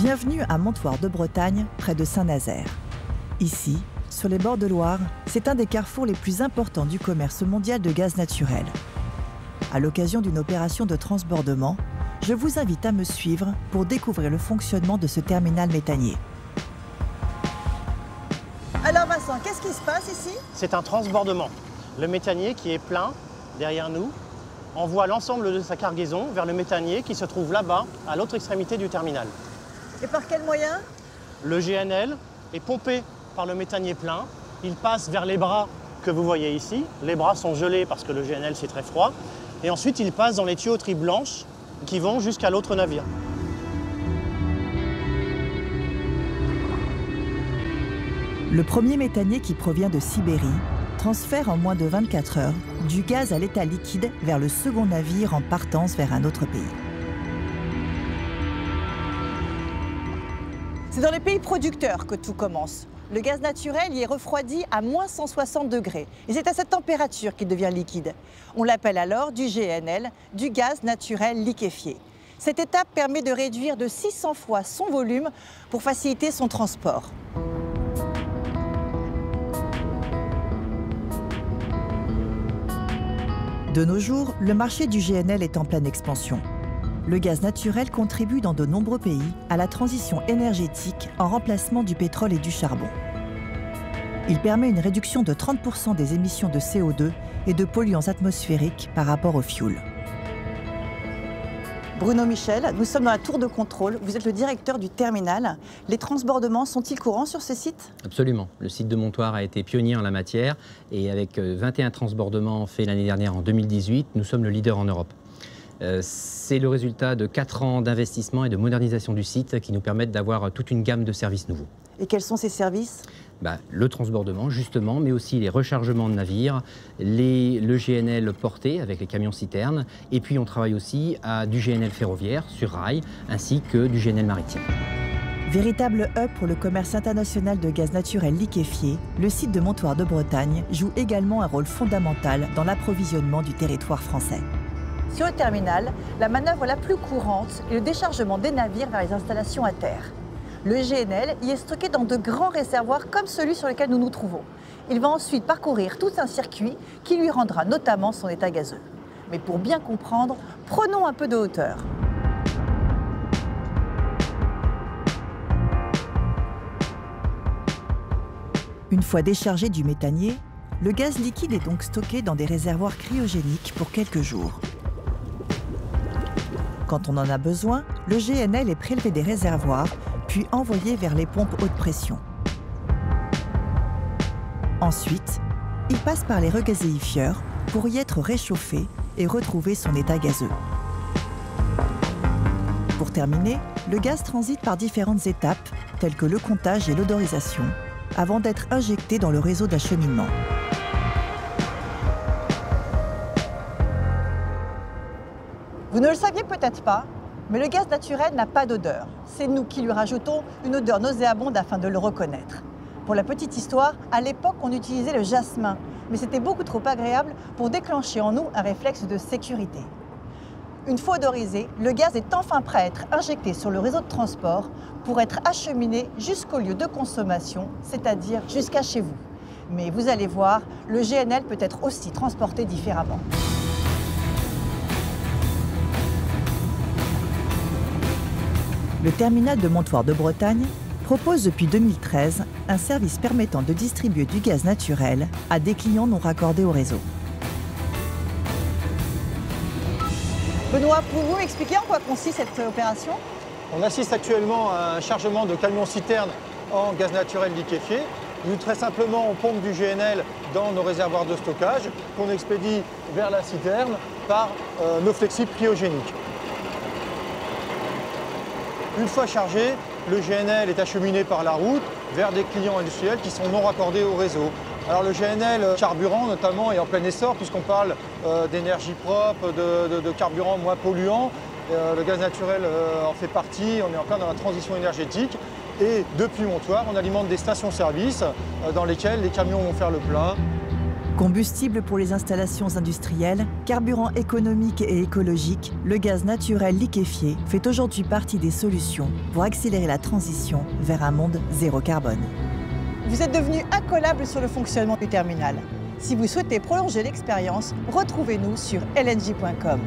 Bienvenue à Montoire de Bretagne, près de Saint-Nazaire. Ici, sur les bords de Loire, c'est un des carrefours les plus importants du commerce mondial de gaz naturel. À l'occasion d'une opération de transbordement, je vous invite à me suivre pour découvrir le fonctionnement de ce terminal méthanier. Alors Vincent, qu'est-ce qui se passe ici? C'est un transbordement. Le méthanier qui est plein, derrière nous, envoie l'ensemble de sa cargaison vers le méthanier qui se trouve là-bas, à l'autre extrémité du terminal. Et par quel moyen? Le GNL est pompé par le méthanier plein. Il passe vers les bras que vous voyez ici. Les bras sont gelés parce que le GNL c'est très froid. Et ensuite il passe dans les tuyauteries blanches qui vont jusqu'à l'autre navire. Le premier méthanier qui provient de Sibérie transfère en moins de 24 heures du gaz à l'état liquide vers le second navire en partance vers un autre pays. C'est dans les pays producteurs que tout commence. Le gaz naturel y est refroidi à moins 160 degrés. Et c'est à cette température qu'il devient liquide. On l'appelle alors du GNL, du gaz naturel liquéfié. Cette étape permet de réduire de 600 fois son volume pour faciliter son transport. De nos jours, le marché du GNL est en pleine expansion. Le gaz naturel contribue dans de nombreux pays à la transition énergétique en remplacement du pétrole et du charbon. Il permet une réduction de 30% des émissions de CO2 et de polluants atmosphériques par rapport au fioul. Bruno Michel, nous sommes dans la tour de contrôle. Vous êtes le directeur du terminal. Les transbordements sont-ils courants sur ce site? Absolument. Le site de Montoire a été pionnier en la matière et avec 21 transbordements faits l'année dernière en 2018, nous sommes le leader en Europe. C'est le résultat de 4 ans d'investissement et de modernisation du site qui nous permettent d'avoir toute une gamme de services nouveaux. Et quels sont ces services? Le transbordement, justement, mais aussi les rechargements de navires, le GNL porté avec les camions-citernes, et puis on travaille aussi à du GNL ferroviaire sur rail, ainsi que du GNL maritime. Véritable hub pour le commerce international de gaz naturel liquéfié, le site de Montoire de Bretagne joue également un rôle fondamental dans l'approvisionnement du territoire français. Sur le terminal, la manœuvre la plus courante est le déchargement des navires vers les installations à terre. Le GNL y est stocké dans de grands réservoirs comme celui sur lequel nous nous trouvons. Il va ensuite parcourir tout un circuit qui lui rendra notamment son état gazeux. Mais pour bien comprendre, prenons un peu de hauteur. Une fois déchargé du méthanier, le gaz liquide est donc stocké dans des réservoirs cryogéniques pour quelques jours. Quand on en a besoin, le GNL est prélevé des réservoirs, puis envoyé vers les pompes haute pression. Ensuite, il passe par les regazéifieurs pour y être réchauffé et retrouver son état gazeux. Pour terminer, le gaz transite par différentes étapes, telles que le comptage et l'odorisation, avant d'être injecté dans le réseau d'acheminement. Vous ne le saviez peut-être pas, mais le gaz naturel n'a pas d'odeur. C'est nous qui lui rajoutons une odeur nauséabonde afin de le reconnaître. Pour la petite histoire, à l'époque, on utilisait le jasmin, mais c'était beaucoup trop agréable pour déclencher en nous un réflexe de sécurité. Une fois odorisé, le gaz est enfin prêt à être injecté sur le réseau de transport pour être acheminé jusqu'au lieu de consommation, c'est-à-dire jusqu'à chez vous. Mais vous allez voir, le GNL peut être aussi transporté différemment. Le terminal de Montoire de Bretagne propose depuis 2013 un service permettant de distribuer du gaz naturel à des clients non raccordés au réseau. Benoît, pouvez-vous expliquer en quoi consiste cette opération? On assiste actuellement à un chargement de camions-citernes en gaz naturel liquéfié. Nous, très simplement, on pompe du GNL dans nos réservoirs de stockage qu'on expédie vers la citerne par nos flexibles cryogéniques. Une fois chargé, le GNL est acheminé par la route vers des clients industriels qui sont non raccordés au réseau. Alors le GNL carburant notamment est en plein essor puisqu'on parle d'énergie propre, de carburant moins polluant. Le gaz naturel en fait partie, on est en plein dans la transition énergétique. Et depuis Montoire, on alimente des stations-service dans lesquelles les camions vont faire le plein. Combustible pour les installations industrielles, carburant économique et écologique, le gaz naturel liquéfié fait aujourd'hui partie des solutions pour accélérer la transition vers un monde zéro carbone. Vous êtes devenu incollable sur le fonctionnement du terminal. Si vous souhaitez prolonger l'expérience, retrouvez-nous sur lng.com.